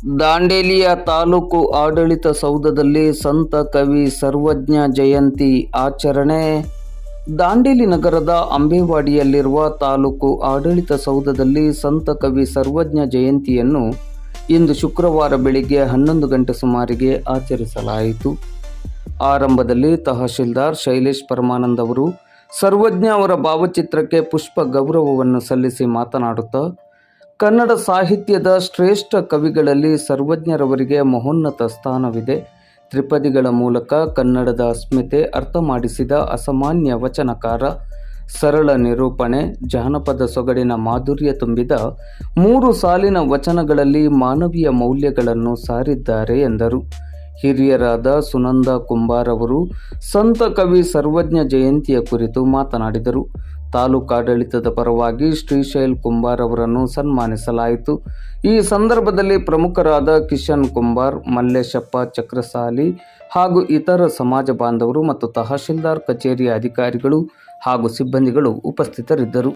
ದಾಂಡೇಲಿಯ ತಾಲೂಕು ಆಡಳಿತ ಸೌಧದಲ್ಲಿ ಸಂತ ಕವಿ ಸರ್ವಜ್ಞ ಜಯಂತಿ ಆಚರಣೆ. ದಾಂಡೇಲಿ ನಗರದ ಅಂಬೇವಾಡಿಯಲ್ಲಿರುವ ತಾಲೂಕು ಆಡಳಿತ ಸೌಧದಲ್ಲಿ ಸಂತ ಕವಿ ಸರ್ವಜ್ಞ ಜಯಂತಿಯನ್ನು ಇಂದು ಶುಕ್ರವಾರ ಬೆಳಿಗ್ಗೆ 11 ಗಂಟೆ ಸುಮಾರಿಗೆ ಆಚರಿಸಲಾಯಿತು. ಆರಂಭದಲ್ಲಿ ತಹಶೀಲ್ದಾರ್ ಶೈಲೇಶ್ ಪರಮಾನಂದ್ ಅವರು ಸರ್ವಜ್ಞ ಅವರ ಭಾವಚಿತ್ರಕ್ಕೆ ಪುಷ್ಪ ಗೌರವವನ್ನು ಸಲ್ಲಿಸಿ ಮಾತನಾಡುತ್ತಾ, ಕನ್ನಡ ಸಾಹಿತ್ಯದ ಶ್ರೇಷ್ಠ ಕವಿಗಳಲ್ಲಿ ಸರ್ವಜ್ಞರವರಿಗೆ ಮಹೋನ್ನತ ಸ್ಥಾನವಿದೆ. ತ್ರಿಪದಿಗಳ ಮೂಲಕ ಕನ್ನಡದ ಅಸ್ಮಿತೆ ಅರ್ಥ ಮಾಡಿಸಿದ ಅಸಾಮಾನ್ಯ ವಚನಕಾರ, ಸರಳ ನಿರೂಪಣೆ, ಜಾನಪದ ಸೊಗಡಿನ ಮಾಧುರ್ಯ ತುಂಬಿದ 3 ಸಾಲಿನ ವಚನಗಳಲ್ಲಿ ಮಾನವೀಯ ಮೌಲ್ಯಗಳನ್ನು ಸಾರಿದ್ದಾರೆ ಎಂದರು. ಹಿರಿಯರಾದ ಸುನಂದ ಕುಂಬಾರ್ ಅವರು ಸಂತ ಕವಿ ಸರ್ವಜ್ಞ ಜಯಂತಿಯ ಕುರಿತು ಮಾತನಾಡಿದರು. ತಾಲೂಕಾಡಳಿತದ ಪರವಾಗಿ ಶ್ರೀಶೈಲ್ ಕುಂಬಾರ್ ಅವರನ್ನು ಸನ್ಮಾನಿಸಲಾಯಿತು. ಈ ಸಂದರ್ಭದಲ್ಲಿ ಪ್ರಮುಖರಾದ ಕಿಶನ್ ಕುಂಬಾರ್, ಮಲ್ಲೇಶಪ್ಪ ಚಕ್ರಸಾಲಿ ಹಾಗೂ ಇತರ ಸಮಾಜ ಬಾಂಧವರು ಮತ್ತು ತಹಶೀಲ್ದಾರ್ ಕಚೇರಿಯ ಅಧಿಕಾರಿಗಳು ಹಾಗೂ ಸಿಬ್ಬಂದಿಗಳು ಉಪಸ್ಥಿತರಿದ್ದರು.